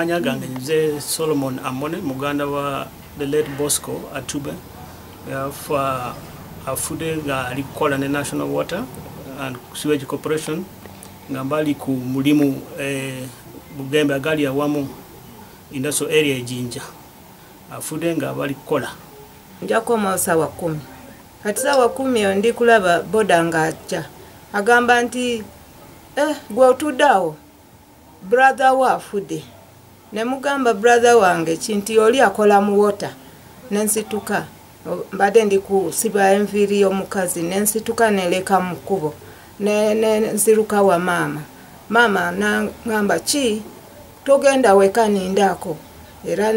amanya gange nze Solomon Amone muganda wa the late Bosco Atube for afude nga alikola ne National Water and Sewage Corporation ngambali ku mulimu Bugembe agali ya wamu industrial area Jinja afude nga balikola njako masawa 10 kati sawa 10 ndi kulaba boda ngacha agamba nti gwe otudawo brother wa afude ne mugamba brother wange kinti oli akola mu water nensituka mbade ndi ku siba enviri y'omukazi nensituka neleka mu kubo ne nziruka wa mama na ngamba chi togenda weka nindako era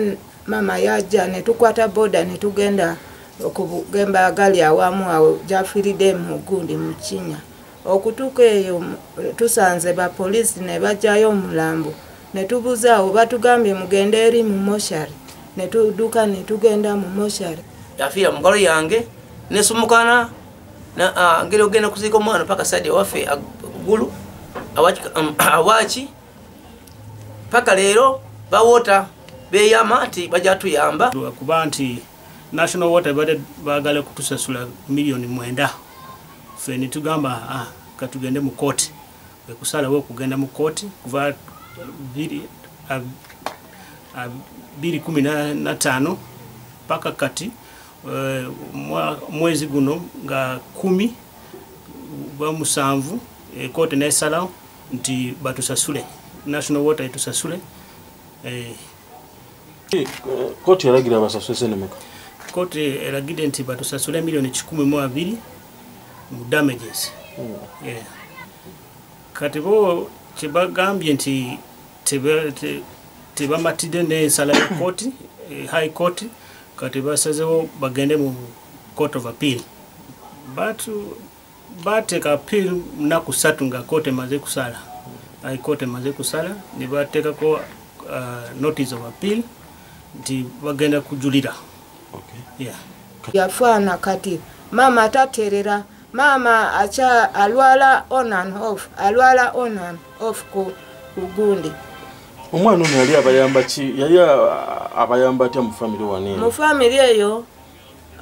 mama yaja ne tukwata boda ne tugenda okugemba agali awamu awo jafiride mu gundi muchinya okutuka eyo tusanze ba police ne bajayo mulambo ne tubuza obatugambye mugende eri mu moshari ne tuduka ne tugenda mu moshari yafira mugalo yange nesumukana na ngere ogenda kuzika omwana paka side wafe agulu awachi paka lero bawota beyama ati bajatu yamba kuba nti National Water bagale kutusasula milioni 9 feni tugamba katugende mu court bekusala wo kugenda mu court kuva 2015 paka kati mwezi guno nga 10 ba musanvu court nesala nti batusasule National Water itusasule court yaragira basasuse nemeka court eragide nti batusasule milioni 12 mu damages kati bo kibagambye nti tebamatide n'ensala ya court high court kati basazewo bagende mu court of appeal bateka appeal naku 3 nga court emaze kusala high court emaze kusala ne bateka ko notice of appeal nti bagenda kujulira yafana kati mama ataterera mama acha alwala on and off ku ugundi omwana ono yali abayamba ki yali abayamba atya mu family wane mu family eyo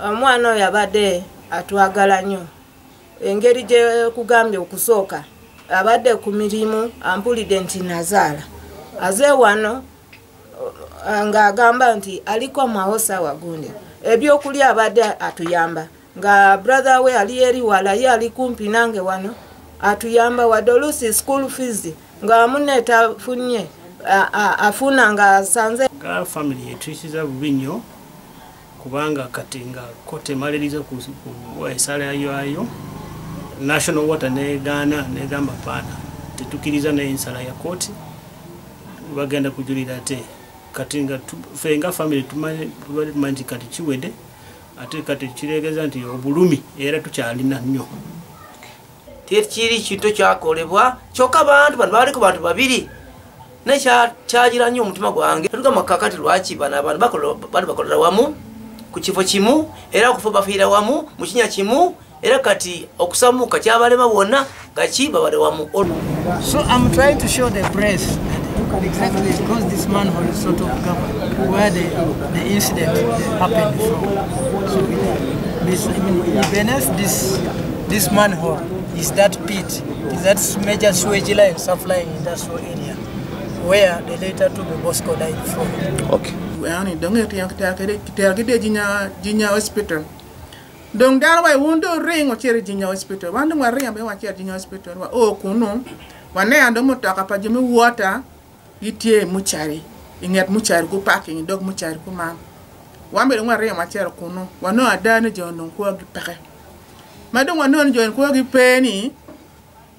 omwana oyo abadde atwagala nnyo engeri gye kugambye okusooka abadde ku mirimu ampulidde nti nazaala aze wano nga agamba nti aliko mahosa wagundi ebyokulya abadde atuyamba nga brother we ali eri wala ye ali kumpi nange wano atuyamba wadolusi school fees nga muneta funye afuna nga sanze ga family yetusiza bubinyo kubanga katinga kote maliriza ku esala ayo National Water ne Ghana ne gamba pana tetukiriza na ensala ya koti bagenda kujulira te katinga fenga family tumanyi kati chiwede ate kati kiregeza nti obulumi era tukyalina nnyo tekiri kintu kyakolebwa kyokka abantu baliko bantu babiri ne kyagira nnyo omutima gwange tugamba kakati lwaki bana abantu bakolera wamu ku kifo kimu era okufa bafiira wamu mu kinya kimu era kati okusamuka kyabalema bonna gachi babale wamu. So I'm trying to show the press exactly because this manhole is sort of covered where the incident happened from. So beneath this manhole is that pit, is that major sewage line supplying industrial area where the later to the Bosco died from. Okay. Ani donge tiagide jinya hospital. Dong darwa wundo ring o chere jinya hospital. Wando wa ring ambe wa chere jinya hospital wa kuno wane ando mutaka pa jimi water itie muchari. Inget muchari ku parking dog muchari ku mam. Wambe ngwa ring ma chere kuno wano adane jono ko gi peke. Madong wano jono ko gi peni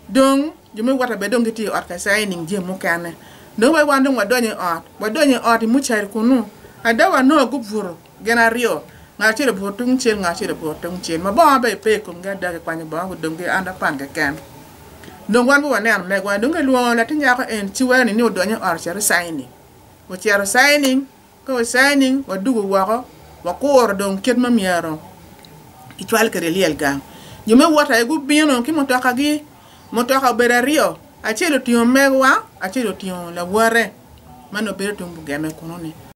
dong jimi water be dong ti orka signing je mukane. No way wando wadonye ot muchari kuno adawa no gubvuro genario ngachire botung chen ma ba be pe ko ngada ke kwani ba donge anda pan ke kan dong wan bo ne am le gwa donge luo la tinya ko en chiwani ni odonye or chere signing wo chere signing ko signing wadugo wako wakor dong ket ma miaro itwal ke reliel gang nyume wata e gu bino ki motoka gi motoka berario achelo tio megwa achelo tio la ware mano bere tumbu game kono ni